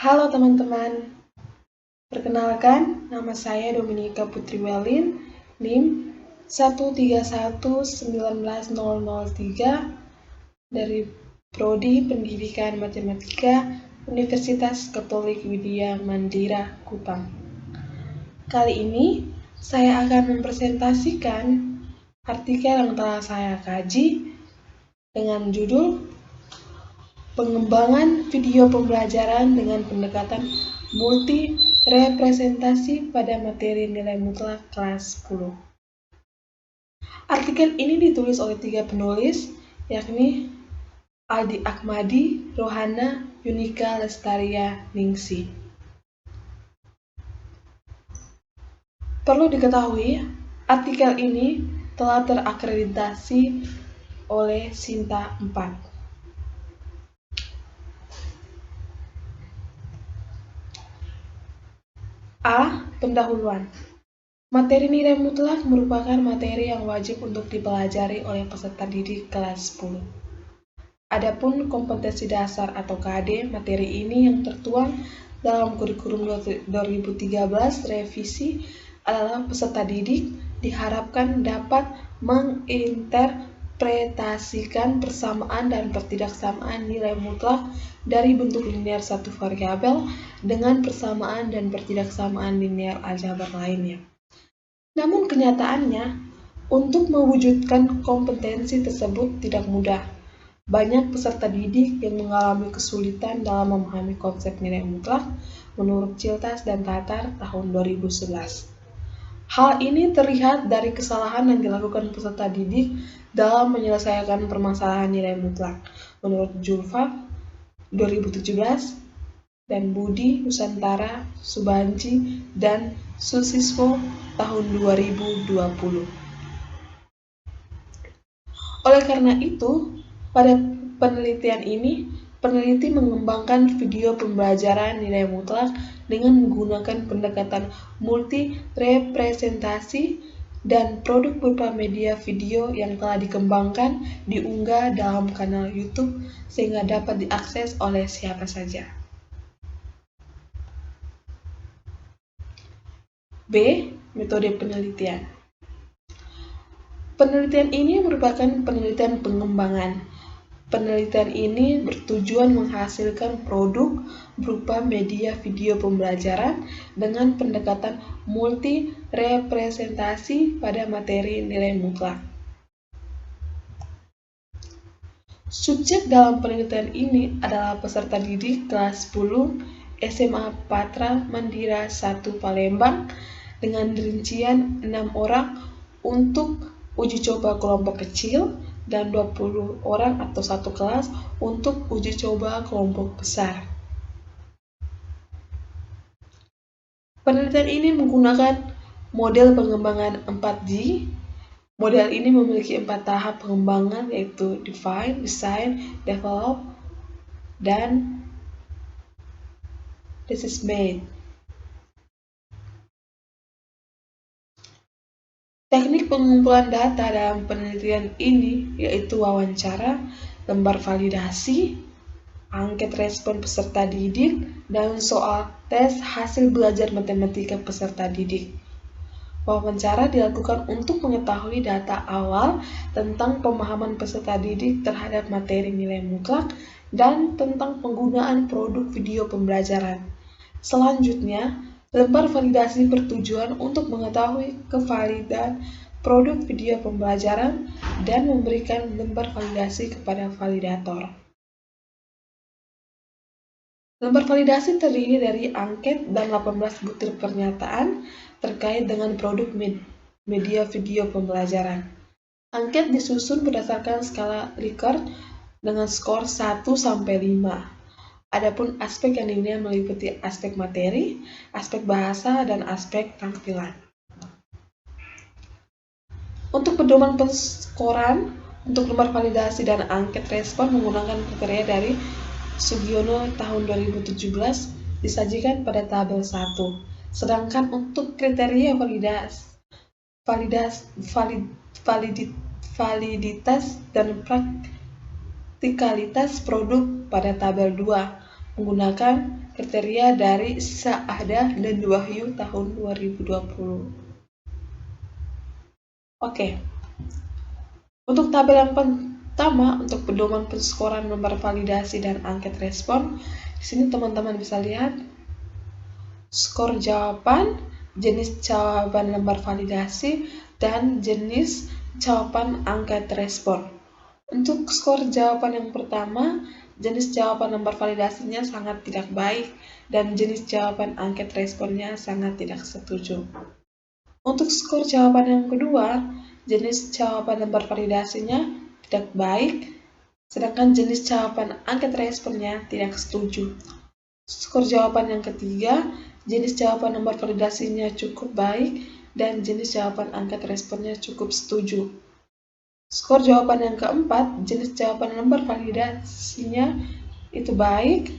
Halo teman-teman, perkenalkan nama saya Dominika Putri Welin, NIM 1311903 dari Prodi Pendidikan Matematika Universitas Katolik Widya Mandira, Kupang. Kali ini saya akan mempresentasikan artikel yang telah saya kaji dengan judul Pengembangan video pembelajaran dengan pendekatan multi representasi pada materi nilai mutlak kelas 10. Artikel ini ditulis oleh 3 penulis, yakni Aldi Akmadi, Rohana, Yunika Lestaria, Ningsi. Perlu diketahui, artikel ini telah terakreditasi oleh Sinta 4. A. Pendahuluan. Materi nilai mutlak merupakan materi yang wajib untuk dipelajari oleh peserta didik kelas 10. Adapun kompetensi dasar atau KD, materi ini yang tertuang dalam kurikulum 2013 revisi adalah peserta didik diharapkan dapat menginterpretasikan persamaan dan pertidaksamaan nilai mutlak dari bentuk linear satu variabel dengan persamaan dan pertidaksamaan linear aljabar lainnya. Namun kenyataannya, untuk mewujudkan kompetensi tersebut tidak mudah. Banyak peserta didik yang mengalami kesulitan dalam memahami konsep nilai mutlak menurut Ciltas dan Tatar tahun 2011. Hal ini terlihat dari kesalahan yang dilakukan peserta didik dalam menyelesaikan permasalahan nilai mutlak menurut Julfa 2017 dan Budi Nusantara, Subanji, dan Susiswo tahun 2020. Oleh karena itu, pada penelitian ini, peneliti mengembangkan video pembelajaran nilai mutlak dengan menggunakan pendekatan multi representasi dan produk berupa media video yang telah dikembangkan diunggah dalam kanal YouTube sehingga dapat diakses oleh siapa saja. B. Metode penelitian. Penelitian ini merupakan penelitian pengembangan. Penelitian ini bertujuan menghasilkan produk berupa media video pembelajaran dengan pendekatan multi representasi pada materi nilai mutlak. Subjek dalam penelitian ini adalah peserta didik kelas 10 SMA Patra Mandira 1 Palembang dengan rincian 6 orang untuk uji coba kelompok kecil dan 20 orang atau satu kelas untuk uji coba kelompok besar. Penelitian ini menggunakan model pengembangan 4G. Model ini memiliki 4 tahap pengembangan, yaitu define, design, develop, dan disseminate. Teknik pengumpulan data dalam penelitian ini yaitu wawancara, lembar validasi, angket respon peserta didik, dan soal tes hasil belajar matematika peserta didik. Wawancara dilakukan untuk mengetahui data awal tentang pemahaman peserta didik terhadap materi nilai mutlak dan tentang penggunaan produk video pembelajaran. Selanjutnya, lembar validasi bertujuan untuk mengetahui kevalidan produk video pembelajaran dan memberikan lembar validasi kepada validator. Lembar validasi terdiri dari angket dan 18 butir pernyataan terkait dengan produk media video pembelajaran. Angket disusun berdasarkan skala Likert dengan skor 1-5. Adapun aspek yang dinilai meliputi aspek materi, aspek bahasa, dan aspek tampilan. Untuk pedoman penskoran, untuk lembar validasi dan angket respon menggunakan kriteria dari Sugiono tahun 2017 disajikan pada tabel 1. Sedangkan untuk kriteria validitas dan praktikalitas produk pada tabel 2. menggunakan kriteria dari Saada dan Wahyu tahun 2020. Oke. Untuk tabel yang pertama, untuk pedoman penskoran nomor validasi dan angket respon, di sini teman-teman bisa lihat skor jawaban, jenis jawaban lembar validasi, dan jenis jawaban angket respon. Untuk skor jawaban yang pertama, jenis jawaban lembar validasinya sangat tidak baik dan jenis jawaban angket responnya sangat tidak setuju. Untuk skor jawaban yang kedua, jenis jawaban lembar validasinya tidak baik, sedangkan jenis jawaban angket responnya tidak setuju. Skor jawaban yang ketiga, jenis jawaban lembar validasinya cukup baik dan jenis jawaban angket responnya cukup setuju. Skor jawaban yang keempat, jenis jawaban lembar validasinya itu baik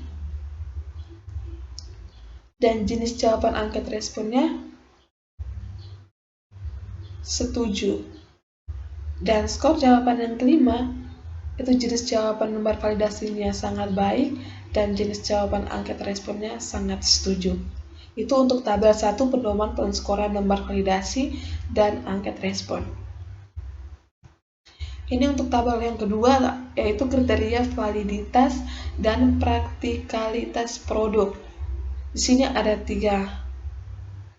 dan jenis jawaban angket responnya setuju. Dan skor jawaban yang kelima, itu jenis jawaban lembar validasinya sangat baik dan jenis jawaban angket responnya sangat setuju. Itu untuk tabel 1 pedoman penskoran lembar validasi dan angket respon. Ini untuk tabel yang kedua, yaitu kriteria validitas dan praktikalitas produk. Di sini ada 3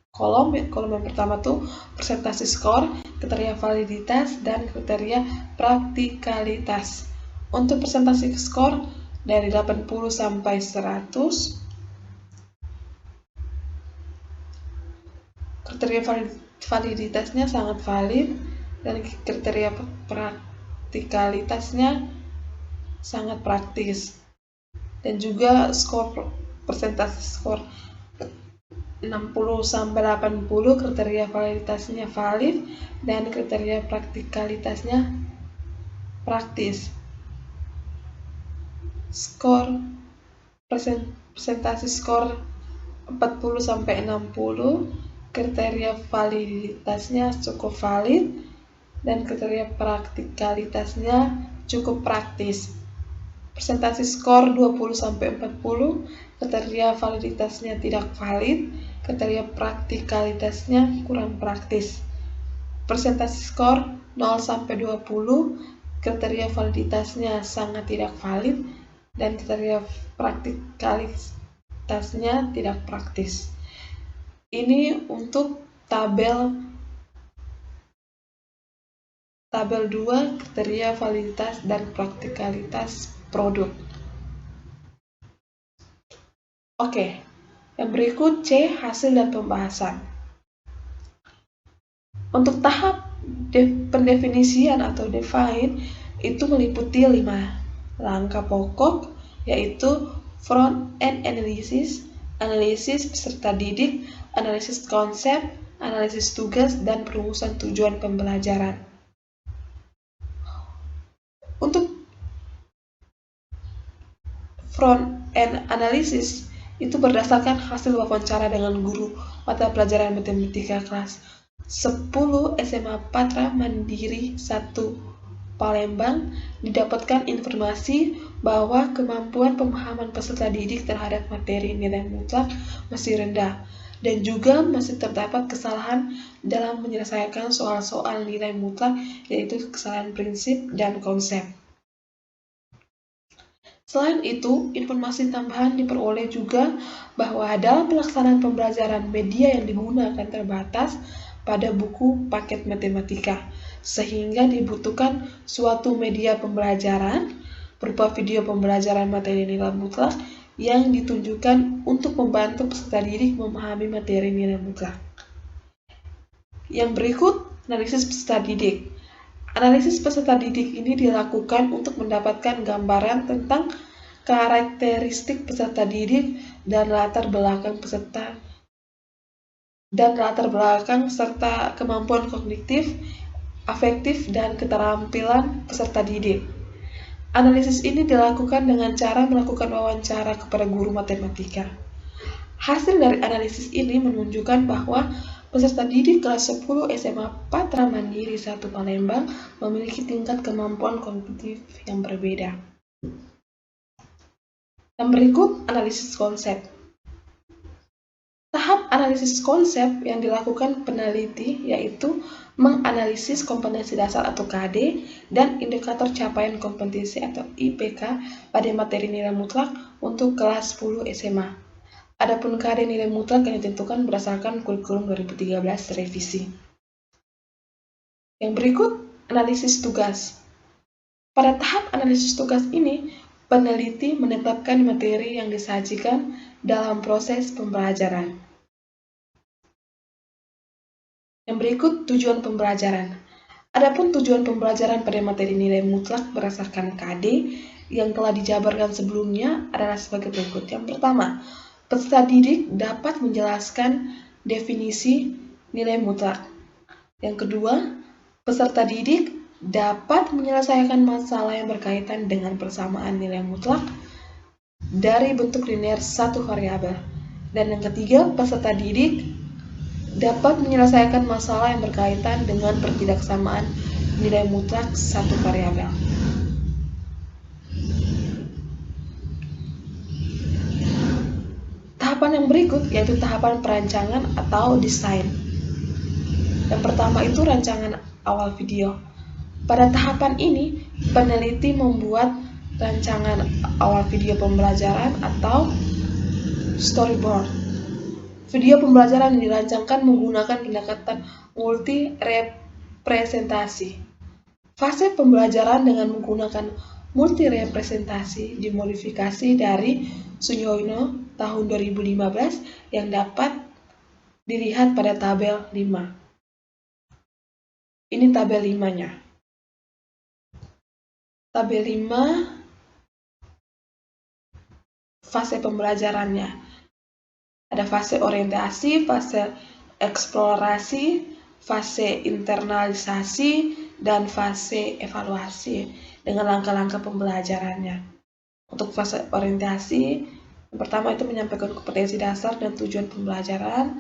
kolom. Kolom yang pertama tuh persentase skor, kriteria validitas, dan kriteria praktikalitas. Untuk persentase skor dari 80 sampai 100, kriteria validitasnya sangat valid dan kriteria praktikalitasnya sangat praktis. Dan juga skor persentase skor 60 sampai 80 kriteria validitasnya valid dan kriteria praktikalitasnya praktis. Skor persentase skor 40 sampai 60 kriteria validitasnya cukup valid dan kriteria praktikalitasnya cukup praktis. Persentase skor 20 sampai 40 kriteria validitasnya tidak valid, kriteria praktikalitasnya kurang praktis. Persentase skor 0 sampai 20 kriteria validitasnya sangat tidak valid dan kriteria praktikalitasnya tidak praktis. Ini untuk tabel 2 kriteria validitas dan praktikalitas produk. Oke, yang berikut C, hasil dan pembahasan. Untuk tahap pendefinisian atau define itu meliputi 5 langkah pokok, yaitu front end analysis, analisis peserta didik, analisis konsep, analisis tugas, dan perumusan tujuan pembelajaran. Untuk front end analysis itu berdasarkan hasil wawancara dengan guru mata pelajaran matematika kelas 10 SMA Patra Mandiri 1 Palembang, didapatkan informasi bahwa kemampuan pemahaman peserta didik terhadap materi nilai mutlak masih rendah dan juga masih terdapat kesalahan dalam menyelesaikan soal-soal nilai mutlak, yaitu kesalahan prinsip dan konsep. Selain itu, informasi tambahan diperoleh juga bahwa dalam pelaksanaan pembelajaran media yang digunakan terbatas pada buku paket matematika, sehingga dibutuhkan suatu media pembelajaran berupa video pembelajaran materi nilai mutlak yang ditunjukkan untuk membantu peserta didik memahami materi nilai mutlak. Yang berikut, analisis peserta didik. Analisis peserta didik ini dilakukan untuk mendapatkan gambaran tentang karakteristik peserta didik dan latar belakang serta kemampuan kognitif, afektif, dan keterampilan peserta didik. Analisis ini dilakukan dengan cara melakukan wawancara kepada guru matematika. Hasil dari analisis ini menunjukkan bahwa peserta didik kelas 10 SMA Patra Mandiri 1 Palembang memiliki tingkat kemampuan kognitif yang berbeda. Yang berikut, analisis konsep. Tahap analisis konsep yang dilakukan peneliti yaitu menganalisis kompetensi dasar atau KD dan indikator capaian kompetensi atau IPK pada materi nilai mutlak untuk kelas 10 SMA. Adapun KD nilai mutlak yang ditentukan berdasarkan kurikulum 2013 revisi. Yang berikut, analisis tugas. Pada tahap analisis tugas ini, peneliti menetapkan materi yang disajikan dalam proses pembelajaran. Yang berikut, tujuan pembelajaran. Adapun tujuan pembelajaran pada materi nilai mutlak berdasarkan KD yang telah dijabarkan sebelumnya adalah sebagai berikut. Yang pertama, peserta didik dapat menjelaskan definisi nilai mutlak. Yang kedua, peserta didik dapat menyelesaikan masalah yang berkaitan dengan persamaan nilai mutlak dari bentuk linear satu variabel. Dan yang ketiga, peserta didik dapat menyelesaikan masalah yang berkaitan dengan pertidaksamaan nilai mutlak satu variabel. Tahapan yang berikut yaitu tahapan perancangan atau desain. Yang pertama itu rancangan awal video. Pada tahapan ini, peneliti membuat rancangan awal video pembelajaran atau storyboard. Video pembelajaran dirancangkan menggunakan pendekatan multi representasi. Fase pembelajaran dengan menggunakan multi representasi dimodifikasi dari Sunyono tahun 2015 yang dapat dilihat pada tabel 5. Ini tabel 5-nya. Tabel 5 fase pembelajarannya. Ada fase orientasi, fase eksplorasi, fase internalisasi, dan fase evaluasi dengan langkah-langkah pembelajarannya. Untuk fase orientasi, yang pertama itu menyampaikan kompetensi dasar dan tujuan pembelajaran.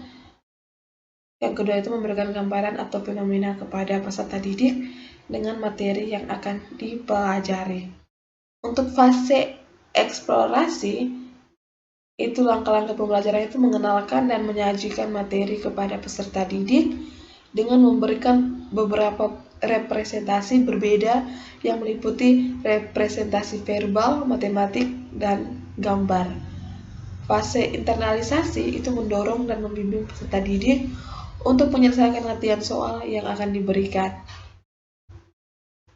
Yang kedua itu memberikan gambaran atau fenomena kepada peserta didik dengan materi yang akan dipelajari. Untuk fase eksplorasi, itu langkah-langkah pembelajaran itu mengenalkan dan menyajikan materi kepada peserta didik dengan memberikan beberapa representasi berbeda yang meliputi representasi verbal, matematik, dan gambar. Fase internalisasi itu mendorong dan membimbing peserta didik untuk menyelesaikan latihan soal yang akan diberikan.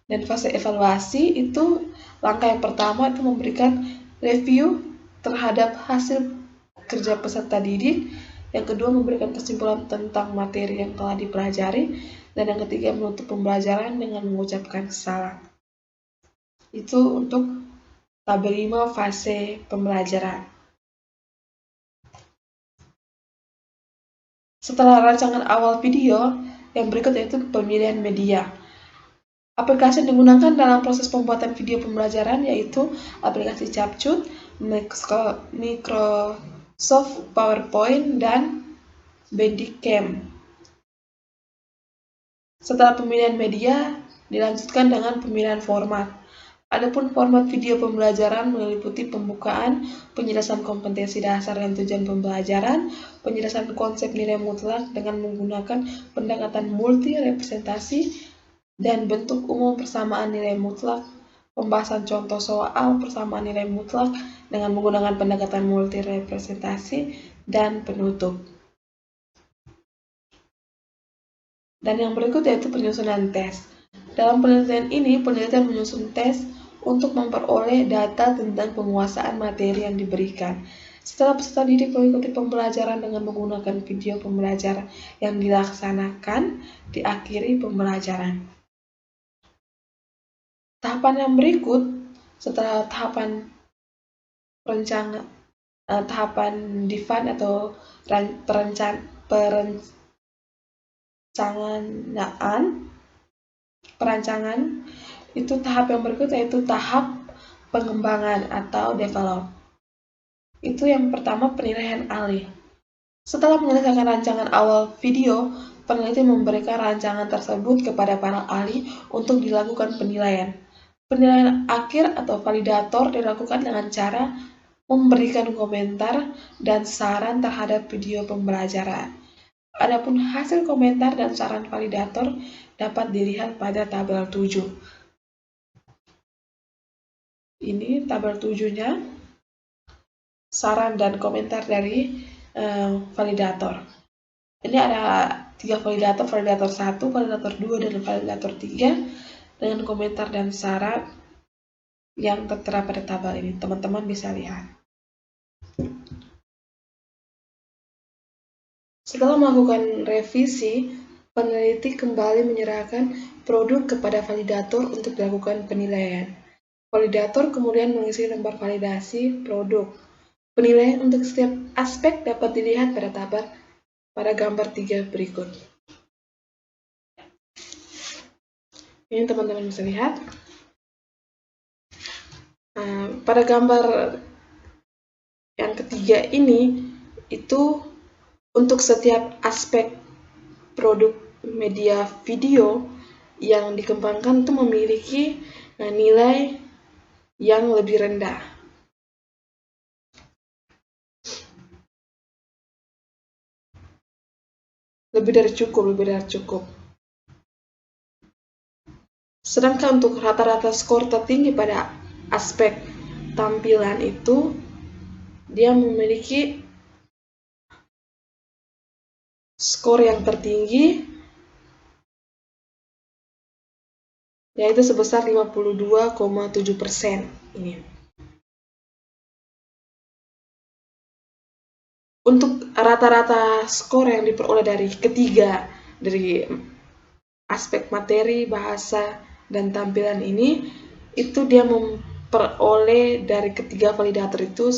Dan fase evaluasi itu langkah yang pertama itu memberikan review terhadap hasil kerja peserta didik, yang kedua memberikan kesimpulan tentang materi yang telah dipelajari, dan yang ketiga menutup pembelajaran dengan mengucapkan salam. Itu untuk tabel 5 fase pembelajaran. Setelah rancangan awal video, yang berikut yaitu pemilihan media. Aplikasi yang digunakan dalam proses pembuatan video pembelajaran yaitu aplikasi Capcut, Microsoft PowerPoint, dan Bandicam. Setelah pemilihan media, dilanjutkan dengan pemilihan format. Adapun format video pembelajaran meliputi pembukaan, penjelasan kompetensi dasar dan tujuan pembelajaran, penjelasan konsep nilai mutlak dengan menggunakan pendekatan multi representasi dan bentuk umum persamaan nilai mutlak, pembahasan contoh soal persamaan nilai mutlak dengan menggunakan pendekatan multi representasi, dan penutup. Dan yang berikut yaitu penyusunan tes. Dalam penelitian ini, penelitian menyusun tes untuk memperoleh data tentang penguasaan materi yang diberikan. Setelah peserta didik mengikuti pembelajaran dengan menggunakan video pembelajaran yang dilaksanakan, diakhiri pembelajaran. Tahapan yang berikut, setelah tahapan define atau perancangan, itu tahap yang berikut yaitu tahap pengembangan atau develop. Itu yang pertama penilaian ahli. Setelah menyelesaikan rancangan awal video, peneliti memberikan rancangan tersebut kepada para ahli untuk dilakukan penilaian. Penilaian akhir atau validator dilakukan dengan cara memberikan komentar dan saran terhadap video pembelajaran. Adapun hasil komentar dan saran validator dapat dilihat pada tabel 7. Ini tabel 7-nya, saran dan komentar dari validator. Ini ada 3 validator, validator 1, validator 2, dan validator 3 dengan komentar dan saran yang tertera pada tabel ini. Teman-teman bisa lihat. Setelah melakukan revisi, peneliti kembali menyerahkan produk kepada validator untuk dilakukan penilaian. Validator kemudian mengisi lembar validasi produk. Penilaian untuk setiap aspek dapat dilihat pada gambar 3 berikut. Ini teman-teman bisa lihat. Pada gambar yang ketiga ini, itu untuk setiap aspek produk media video yang dikembangkan itu memiliki nilai yang lebih rendah. Lebih dari cukup. Sedangkan untuk rata-rata skor tertinggi pada aspek tampilan itu, dia memiliki skor yang tertinggi, yaitu sebesar 52,7% ini. Untuk rata-rata skor yang diperoleh dari aspek materi, bahasa, dan tampilan ini, itu dia memperoleh dari ketiga validator itu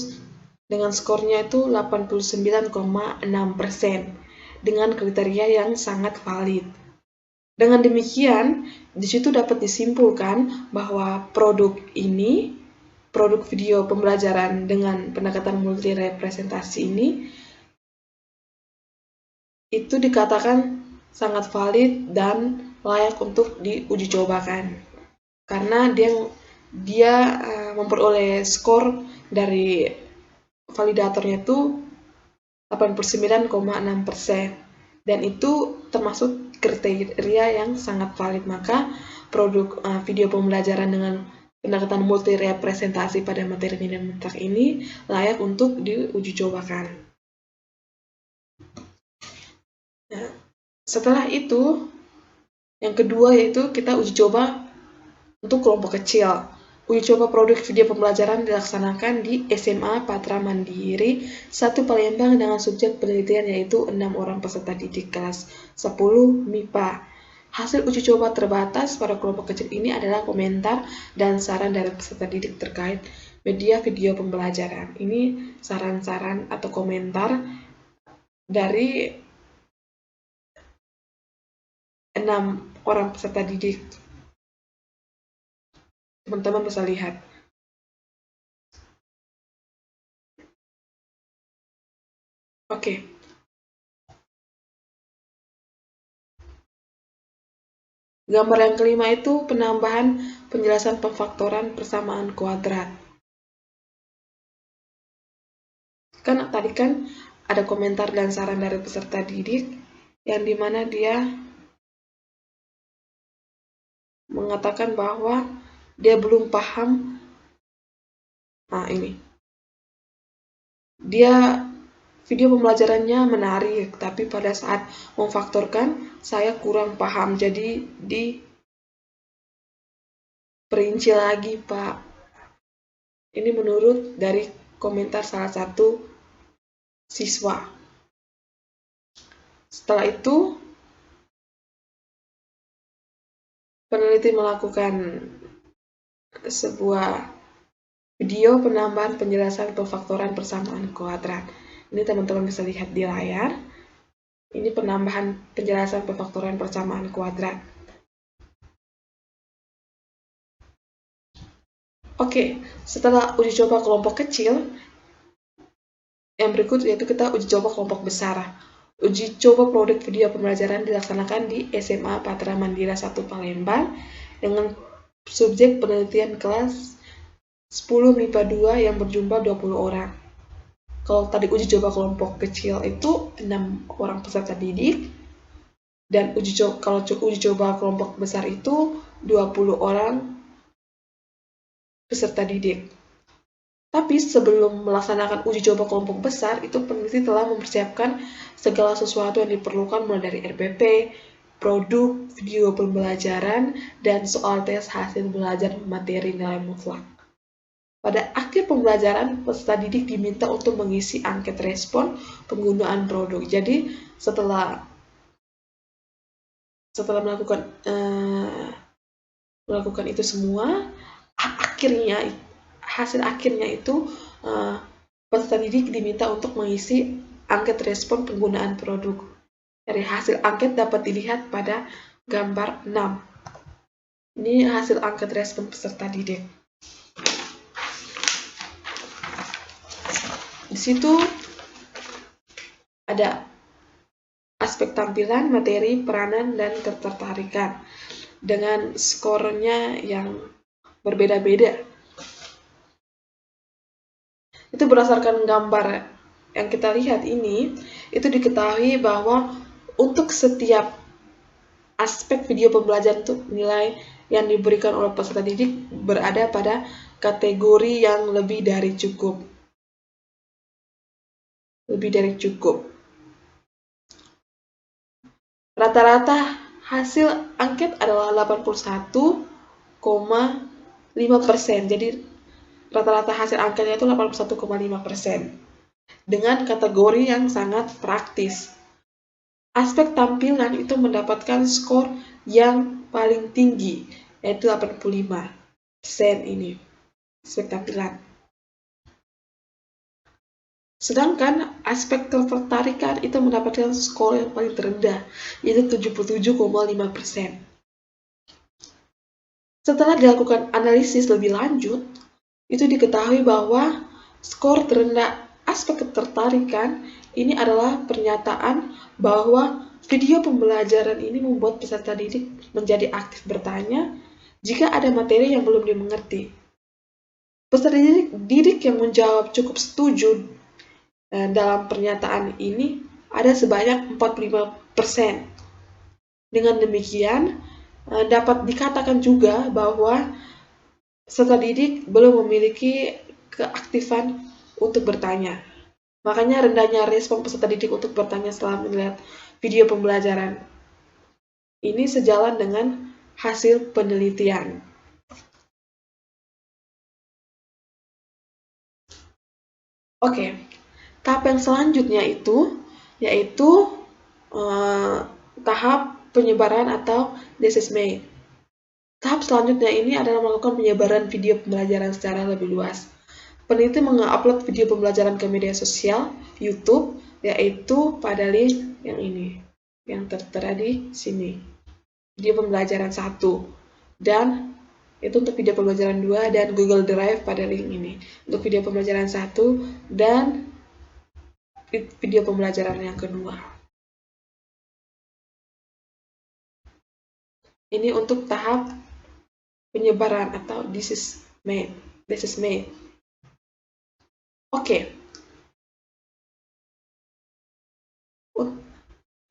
dengan skornya itu 89,6% dengan kriteria yang sangat valid. Dengan demikian, di situ dapat disimpulkan bahwa produk video pembelajaran dengan pendekatan multi representasi ini itu dikatakan sangat valid dan layak untuk diuji cobakan karena dia memperoleh skor dari validatornya itu 89,6% dan itu termasuk kriteria yang sangat valid. Maka produk video pembelajaran dengan pendekatan multi representasi pada materi dan metrik ini layak untuk diuji cobakan. Nah, setelah itu, yang kedua yaitu kita uji coba untuk kelompok kecil. Uji coba produk video pembelajaran dilaksanakan di SMA Patra Mandiri 1 Palembang dengan subjek penelitian yaitu 6 orang peserta didik kelas 10 MIPA. Hasil uji coba terbatas pada kelompok kecil ini adalah komentar dan saran dari peserta didik terkait media video pembelajaran. Ini saran-saran atau komentar dari 6 orang peserta didik. Teman-teman bisa lihat. Oke. Gambar yang kelima itu penambahan penjelasan pemfaktoran persamaan kuadrat. Tadi kan ada komentar dan saran dari peserta didik yang dimana dia mengatakan bahwa dia belum paham. Nah, ini. Dia video pembelajarannya menarik, tapi pada saat memfaktorkan saya kurang paham. Jadi diperinci lagi, Pak. Ini menurut dari komentar salah satu siswa. Setelah itu, peneliti melakukan sebuah video penambahan penjelasan pemfaktoran persamaan kuadrat. Ini teman-teman bisa lihat di layar. Ini penambahan penjelasan pemfaktoran persamaan kuadrat. Oke, setelah uji coba kelompok kecil, yang berikut yaitu kita uji coba kelompok besar. Uji coba produk video pembelajaran dilaksanakan di SMA Patra Mandiri 1 Palembang dengan subjek penelitian kelas 10 MIPA 2 yang berjumlah 20 orang. Kalau tadi uji coba kelompok kecil itu 6 orang peserta didik, dan kalau uji coba kelompok besar itu 20 orang peserta didik. Tapi sebelum melaksanakan uji coba kelompok besar, itu peneliti telah mempersiapkan segala sesuatu yang diperlukan mulai dari RPP, produk, video pembelajaran, dan soal tes hasil belajar materi nilai mutlak. Pada akhir pembelajaran, peserta didik diminta untuk mengisi angket respon penggunaan produk. Jadi setelah melakukan itu semua, hasil akhirnya itu peserta didik diminta untuk mengisi angket respon penggunaan produk. Dari hasil angket dapat dilihat pada gambar 6. Ini hasil angket respon peserta didik. Di situ ada aspek tampilan, materi, peranan, dan ketertarikan dengan skornya yang berbeda-beda. Itu berdasarkan gambar yang kita lihat ini, itu diketahui bahwa untuk setiap aspek video pembelajaran itu nilai yang diberikan oleh peserta didik berada pada kategori yang lebih dari cukup. Rata-rata hasil angket adalah 81,5%. Jadi rata-rata hasil angketnya itu 81,5%. Dengan kategori yang sangat praktis. Aspek tampilan itu mendapatkan skor yang paling tinggi, yaitu 85% ini. Aspek tampilan. Sedangkan aspek ketertarikan itu mendapatkan skor yang paling terendah, yaitu 77,5%. Setelah dilakukan analisis lebih lanjut, itu diketahui bahwa skor terendah aspek ketertarikan ini adalah pernyataan bahwa video pembelajaran ini membuat peserta didik menjadi aktif bertanya jika ada materi yang belum dimengerti. Peserta didik yang menjawab cukup setuju dalam pernyataan ini ada sebanyak 45%. Dengan demikian, dapat dikatakan juga bahwa peserta didik belum memiliki keaktifan untuk bertanya. Makanya rendahnya respon peserta didik untuk bertanya setelah melihat video pembelajaran. Ini sejalan dengan hasil penelitian. Oke. Tahap yang selanjutnya itu yaitu tahap penyebaran atau disseminate. Tahap selanjutnya ini adalah melakukan penyebaran video pembelajaran secara lebih luas. Peneliti mengupload video pembelajaran ke media sosial, YouTube, yaitu pada link yang ini, yang tertera di sini. Video pembelajaran 1 dan itu untuk video pembelajaran 2 dan Google Drive pada link ini. Untuk video pembelajaran 1 dan video pembelajaran yang kedua. Ini untuk tahap penyebaran atau disseminate. Oke.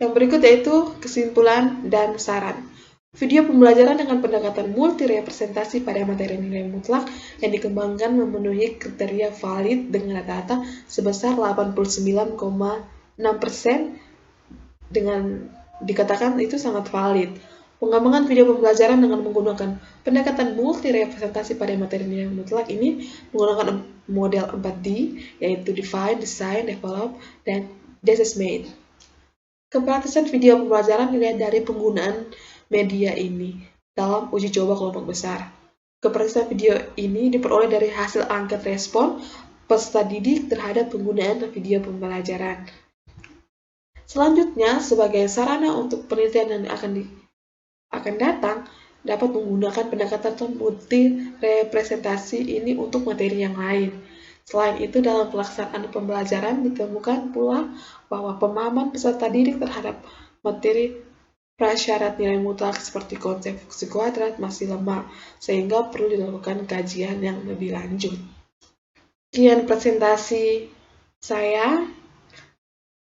Yang berikut yaitu kesimpulan dan saran. Video pembelajaran dengan pendekatan multi-representasi pada materi nilai mutlak yang dikembangkan memenuhi kriteria valid dengan rata-rata sebesar 89,6%, dengan dikatakan itu sangat valid. Pengembangan video pembelajaran dengan menggunakan pendekatan multi-representasi pada materi nilai mutlak ini menggunakan model 4D, yaitu Define, Design, Develop, dan Disseminate. Kepraktisan video pembelajaran dilihat dari penggunaan media ini dalam uji coba kelompok besar. Kepraktisan video ini diperoleh dari hasil angket respon peserta didik terhadap penggunaan video pembelajaran. Selanjutnya, sebagai sarana untuk penelitian yang akan datang, dapat menggunakan pendekatan multi-representasi ini untuk materi yang lain. Selain itu, dalam pelaksanaan pembelajaran ditemukan pula bahwa pemahaman peserta didik terhadap materi prasyarat nilai mutlak seperti konsep fungsi kuadrat masih lemah, sehingga perlu dilakukan kajian yang lebih lanjut. Sekian presentasi saya.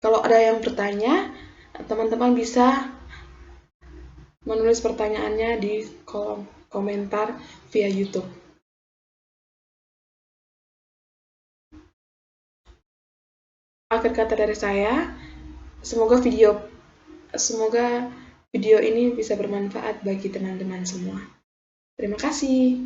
Kalau ada yang bertanya, teman-teman bisa menulis pertanyaannya di kolom komentar via YouTube. Akhir kata dari saya, semoga video ini bisa bermanfaat bagi teman-teman semua. Terima kasih.